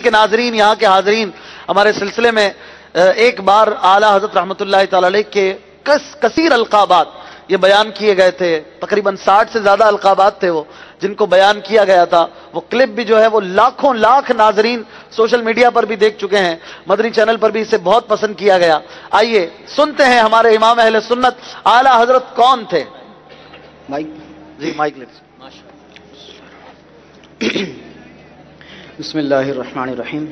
کے ناظرین، یہاں کے حاضرین، ہمارے سلسلے میں ایک بار اعلیٰ حضرت رحمۃ اللہ تعالی علیہ کے کثیر القابات یہ بیان کیے گئے تھے، تقریباً 60 سے زیادہ القابات تھے وہ جن کو بیان کیا گیا تھا. وہ کلپ بھی جو ہے وہ لاکھوں لاکھ ناظرین سوشل میڈیا پر بھی دیکھ چکے ہیں، مدنی چینل پر بھی اسے بہت پسند کیا گیا. آئیے سنتے ہیں ہمارے امام اہل سنت اعلیٰ حضرت کون تھے. مائک جی مائک لے. بسم اللہ الرحمن الرحیم.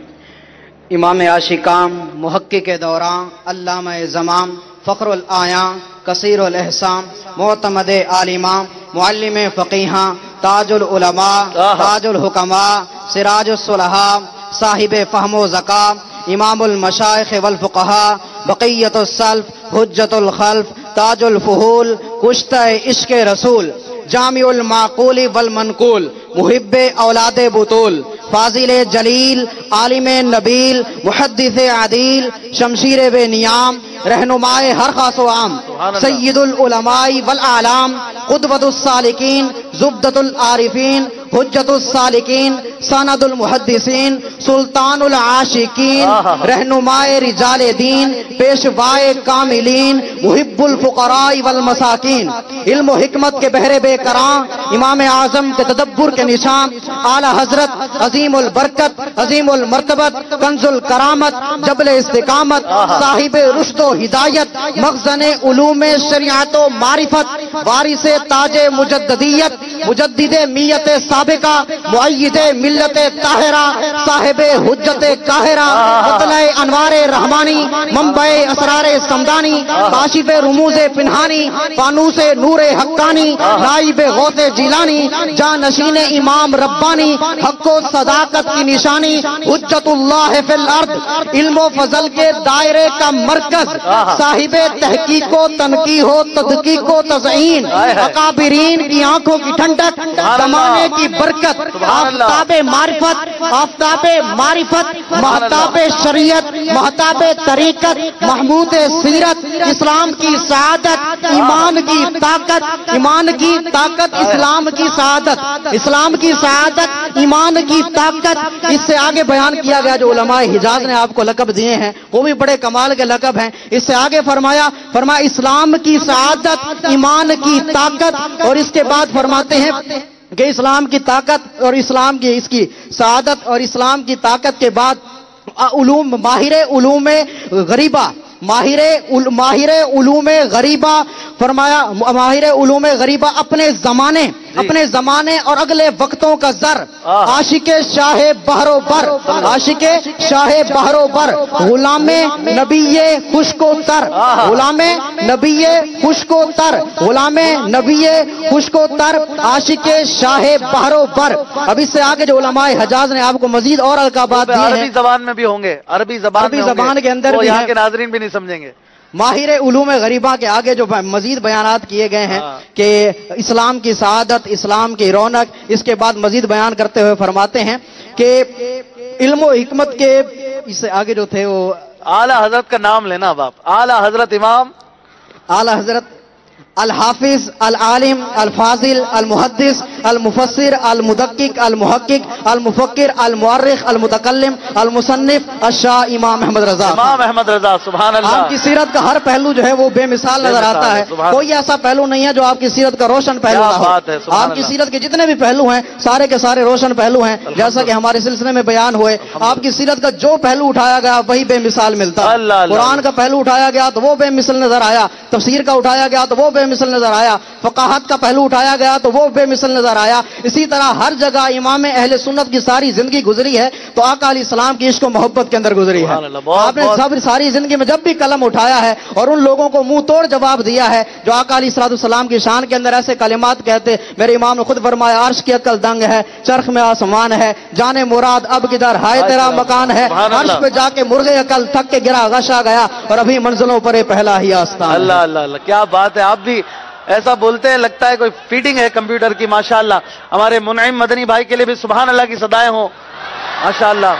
امام عاشقام، محقق دوران، علامہ زمام، فخر الآیاں، کثیر الاحسان، معتمد عالماں، معلم فقیہاں، تاج العلماء، تاج الحکماء، سراج الصلحاء، صاحب فہم و ذکا، امام المشائخ والفقہاء، بقیت السلف، حجت الخلف، تاج الفحول، کشتہ عشق رسول، جامع المعقول والمنقول، محب اولاد بطول، فاضل جلیل، عالم نبیل، محدث عدیل، شمشیر بے نیام، رہنمائے ہر خاص و عام، سید العلماء والاعلام، قدوۃ السالکین، زبدۃ العارفین، حجت السالکین، سند المحدثین، سلطان العاشقین، رہنمائے رجال دین، پیشوائے کاملین، محب الفقراء والمساکین، علم و حکمت کے بحر بے کراں، امام اعظم کے تدبر کے نشان، اعلیٰ حضرت عظیم البرکت، عظیم المرتبت، کنز الکرامت، جبل استقامت، صاحب رشد و ہدایت، مخزن علوم شریعت و معرفت، وارث تاج مجددیت، مجدد میت سابقہ، مؤید ملت طاہرہ، صاحب حجت قاہرہ، مطلع انوار رحمانی، منبع اسرار سمدانی، کاشف رموز پنہانی، فانوس نور حقانی، نائب غوث جیلانی، جانشین امام ربانی، حق و صداقت کی نشانی، حجت اللہ فی الارض، علم و فضل کے دائرے کا مرکز، صاحب تحقیق و تنقیح و تدقیق و تزئین، اکابرین کی آنکھوں کی ٹھنڈک، زمانے کی برکت، آفتاب معرفت، آفتاب معرفت، مہتاب شریعت، مہتاب طریقت، محمود سیرت، اسلام کی سعادت، ایمان کی طاقت، ایمان کی طاقت، اسلام کی سعادت، اسلام کی سعادت، ایمان کی طاقت. اس سے آگے بیان کیا گیا جو علماء حجاز نے آپ کو لقب دیے ہیں وہ بھی بڑے کمال کے لقب ہیں. اس سے آگے فرمایا اسلام کی سعادت، ایمان کی طاقت، اور اس کے بعد فرماتے ہیں کہ اسلام کی طاقت اور اسلام کی اس کی سعادت اور اسلام کی طاقت کے بعد علوم، ماہر علوم غریبہ، ماہر علوم غریبہ، فرمایا ماہر علوم غریبہ اپنے زمانے اور اگلے وقتوں کا زر، عاشق شاہ بحر و بر، عاشق شاہ بحر و بر، غلام نبی خشک و تر، غلام نبی خشک و تر، غلام نبی خشک و تر، عاشق شاہ بحر و بر. اب اس سے آگے جو علماء حجاز نے آپ کو مزید اور القابات دیے ہیں، عربی زبان میں بھی ہوں گے، عربی زبان کے اندر بھی یہاں کے ناظرین بھی نہیں سمجھیں گے. ماہر علوم غریبہ کے آگے جو مزید بیانات کیے گئے ہیں کہ اسلام کی سعادت، اسلام کی رونق، اس کے بعد مزید بیان کرتے ہوئے فرماتے ہیں کہ علم و حکمت کے اس سے آگے جو تھے وہ اعلیٰ حضرت کا نام لینا. اب آپ اعلیٰ حضرت امام اعلیٰ حضرت الحافظ، العالم، الفاضل، المحدث، المفسر، المدقق، المحقق، المفکر، المؤرخ، المتکلم، المصنف، الشاہ امام احمد رضا. امام احمد رضا، سبحان اللہ. آپ کی سیرت کا ہر پہلو جو ہے وہ بے مثال نظر آتا ہے. کوئی ایسا پہلو نہیں ہے جو آپ کی سیرت کا روشن پہلو نہ ہو. آپ کی سیرت کے جتنے بھی پہلو ہیں سارے کے سارے روشن پہلو ہیں. جیسا کہ ہمارے سلسلے میں بیان ہوئے، آپ کی سیرت کا جو پہلو اٹھایا گیا وہی بے مثال ملتا. قرآن کا پہلو اٹھایا گیا تو وہ بے مثل نظر آیا، تفسیر کا اٹھایا گیا تو وہ بے مثل نظر آیا، فقاہت کا پہلو اٹھایا گیا تو وہ بے مثل نظر آیا. اسی طرح ہر جگہ امام اہل سنت کی ساری زندگی گزری ہے تو آقا علیہ السلام کی عشق و محبت کے اندر گزری ہے. آپ نے ساری زندگی میں جب بھی قلم اٹھایا ہے اور ان لوگوں کو منہ توڑ جواب دیا ہے جو آقا علیہ السلام کی شان کے اندر ایسے کلمات کہتے. میرے امام نے خود فرمایا عرش کی عقل دنگ ہے، چرخ میں آسمان ہے، جانے مراد اب کدھر ہائے تیرا مکان ہے، عرش پہ جا کے مرغے عقل تھک کے گرا غشا گیا اور ابھی منزلوں پر پہلا ہی آستان. اللہ اللہ اللہ، کیا بات ہے. آپ بھی ایسا بولتے ہیں لگتا ہے کوئی فیڈنگ ہے کمپیوٹر کی. ماشاءاللہ ہمارے منعم مدنی بھائی کے لیے بھی سبحان اللہ کی صدائیں ہوں. ماشاءاللہ.